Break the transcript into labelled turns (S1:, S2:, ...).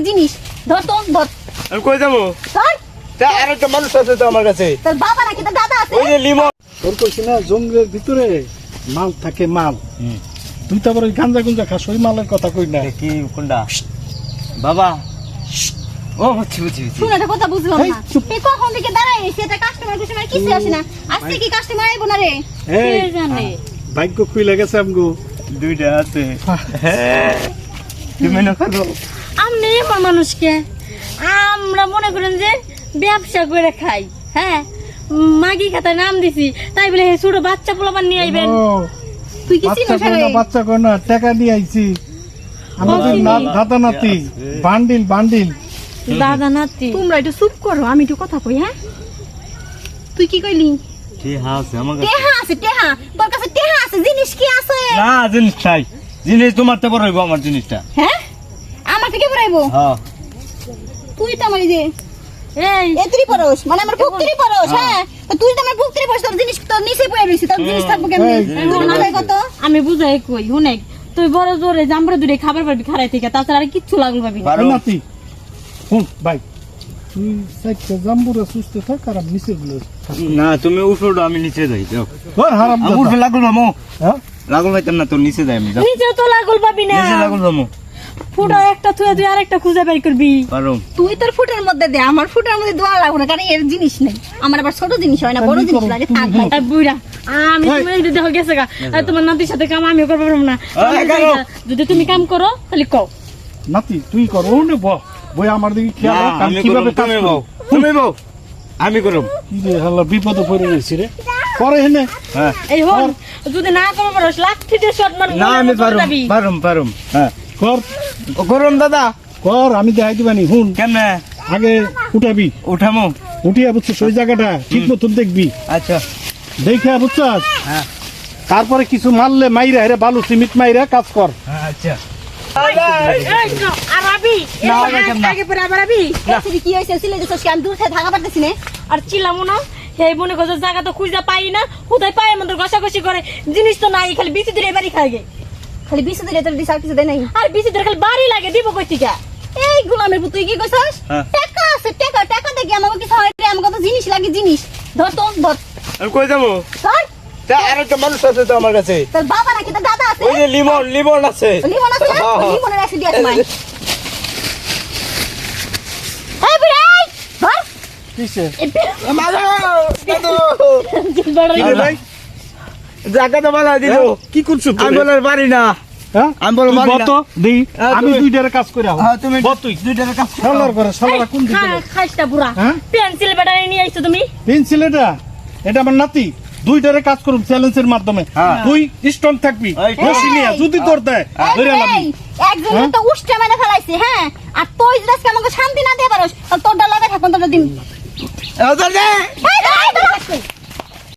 S1: জিনিস ধর তো ধর।
S2: আমি কই যাবো?
S1: ধর।
S2: তা আর একটা মানুষ আছে তো আমার কাছে।
S1: তোর বাবা নাকি তোর দাদা আছে?
S2: ওই যে লিমন।
S3: তোর কইছি না জঙ্গলের ভিতরে মাল থাকে মাল। তুই তো আবার ওই গাঞ্জা গুঞ্জা খাস, ওই মালের কথা কই না।
S2: কি কোনটা? বাবা। ও বুঝছি।
S1: শুনে একটা কথা বুঝলাম
S3: এই,
S1: না।
S3: চুপ।
S1: এই কখন থেকে দাঁড়াই এসে এটা কাস্টমার কিছু আসে না। আজকে কি কাস্টমার আইবো না রে?
S3: এই,
S1: কে জানে?
S3: ভাগ্য খুইলে গেছে আমগো।
S2: দুইটা আছে। হ্যাঁ। তুমি না করো।
S4: আমনে এমন মানুষকে আমরা মনে করেন যে ব্যবসা করে খাই। হ্যাঁ, মাগি খাতায় নাম দিছি, তাই বলে হে ছোট বাচ্চা পোলাপান নিয়ে আইবেন।
S3: ও,
S1: তুই কি
S3: বাচ্চা
S1: চিনিস
S3: কই
S1: রে?
S3: না, বাচ্চা কই না, টাকা দিয়ে আইছি। আমাদের দাদা নাতি বান্ডিল।
S4: দাদা নাতি
S1: তোমরা একটু চুপ করো, আমি একটু কথা কই। হ্যাঁ, তুই কি কইলি?
S2: কি আছে আমার কাছে?
S1: টেহা আছে টেহা, তোর কাছে টেহা আছে, জিনিস কি আছে?
S2: না জিনিস চাই। জিনিস তোমার তো বড় হইব আমার জিনিসটা।
S1: হ্যাঁ, আমার থেকে বড়াইবো?
S2: হ্যাঁ।
S1: তুই তো আমার এই যে
S4: এই
S1: এতরি পরশ, মানে আমার ভুক্তরি পরশ। হ্যাঁ, তো তুই তো আমার ভুক্তরি পরশ, তোর জিনিস তোর নিচে পড়ে রইছে, তোর জিনিস থাকবো কেমনে? তোর মাথায় কত?
S4: আমি বুঝাই কই শুনে, তুই বড় জোরে জামরা দূরে খাবার পাবি খারাই থেকে, তাছাড়া আর কিচ্ছু লাগল পাবি না।
S2: পারো।
S3: নাতি শুন ভাই, তুই সাইডটা জাম্বুরা সুস্থ থাক আর আমি নিচে গুলো।
S2: না তুমি উঠো, আমি নিচে যাই। যাও।
S3: ওর হারাম
S2: আমি উঠে লাগল মামু।
S3: হ্যাঁ,
S2: লাগল পাইতাম না, তোর নিচে যাই আমি। যাও।
S4: নিচে তো লাগল পাবি না,
S2: নিচে লাগল মামু।
S4: ফুটা একটা থুয়ে তুই আরেকটা খুঁজে বের করবি।
S2: পারো।
S1: তুই তোর ফুটের মধ্যে দে, আমার ফুটের মধ্যে দোয়া লাগবে না, কারণ এর জিনিস নেই। আমার আবার ছোট জিনিস হয় না, বড় জিনিস লাগে। থাক ভাই।
S4: আর বুইরা আমি তুমি যদি দেখো গেছে গা, আর তোমার নাতির সাথে কাম আমিও করবো না।
S2: এই, করো।
S4: যদি তুমি কাম করো তাহলে কও।
S3: নাতি তুই কর, ও নে বই আমার দিকে খেয়াল
S2: না,
S3: রাখ, আমি
S2: আমি
S3: কিভাবে
S2: করব,
S3: কাজ
S2: তুমি
S3: করি।
S2: বউ। তুমি বউ। আমি করব।
S3: কি রে হাল্লা বিপদে পড়ে রয়েছি রে, পরে হেনে।
S2: হ্যাঁ।
S4: এই হন যদি না করবো পারো লাঠি দিয়ে শট মারবো।
S2: না আমি পারুম। হ্যাঁ।
S3: কর
S2: ও গরম দাদা।
S3: কর, আমি দেখাই দিবানি। হুন,
S2: কেমনে
S3: আগে উঠাবি,
S2: উঠামো?
S3: উঠিয়া বুঝছিস ওই জায়গাটা ঠিক মতন দেখবি,
S2: আচ্ছা।
S3: দেখে বুঝছাস।
S2: হ্যাঁ।
S3: তারপরে কিছু মারলে মাইরা হেরে বালু সিমেন্ট মাইরা কাজ কর।
S2: আচ্ছা।
S4: আরাবি
S2: না, ওরকম না।
S4: আগে পরে আরাবি
S1: এসে কি হইছে? সিলে দিছস কি? আমি দূর থেকে থাকা পারতেছি না।
S4: আর চিলামো না। এই মনে করছে জায়গা তো খুঁজা পাই না, কোথায় পায় আমাদের ঘষাঘষি করে, জিনিস তো নাই, খালি বিচি দিয়ে বাড়ি খাই গে।
S1: খালি বিশ দিলে তোর দিশা কিছু দেয় নাই।
S4: আর বিচি দিয়ে খালি বাড়ি লাগে, দিব কই থেকে?
S1: এই গোলামের পুত, তুই কি কইছস?
S2: হ্যাঁ।
S1: টাকা আছে, টাকা দেখি আমাকে কিছু হয় রে, আমাকে তো জিনিস লাগে, জিনিস ধর তো ধর।
S2: আমি কই যাবো?
S1: ধর।
S2: তা আর একটা মানুষ আছে তো আমার কাছে।
S1: তোর বাবা নাকি তোর দাদা আছে?
S2: ওই যে লিমন আছে।
S1: লিমন আছে?
S2: হ্যাঁ, হ্যাঁ।
S1: লিমনের এসে দিয়ে আছে মাই। এই বুড়াই ধর।
S3: কিসে
S2: জায়গাটা বলা দিল।
S3: কি করছো তুই?
S2: আমি বলার পারি না।
S3: হ্যাঁ?
S2: আমি বলবো
S3: তুই
S2: পারি
S3: বল
S2: না।
S3: তো, দেই।
S2: হ্যাঁ,
S3: আমি
S2: তুমি-
S3: দুইটারে কাজ করে
S2: হ্যাঁ, তুমি
S3: বল তুই।
S2: দুইটারে কাজ করো।
S3: শালার করে শালারা কোন দিকে?
S4: খাইসটা বুড়া
S3: হ্যাঁ?
S4: পেন্সিল ব্যাটারি নিয়ে আইছো তুমি।
S3: পেন্সিল এটা আমার নাতি, দুইটারে কাজ করুম চ্যালেঞ্জের মাধ্যমে।
S2: হ্যাঁ।
S3: তুই স্ট্রং থাকবি,
S2: এই,
S3: রশি নিয়ে যদি তোর দেয় ধরে লাবি।
S1: একজন
S3: হ্যাঁ?
S1: তো উষ্টা মেরে ফেলাইছে। হ্যাঁ, আর তুই যদি আজকে আমাকে শান্তি না দিয়ে পারোস, তাহলে তোরটা লাগে থাকুন তোরটা দিন।
S2: এ, ধর দে।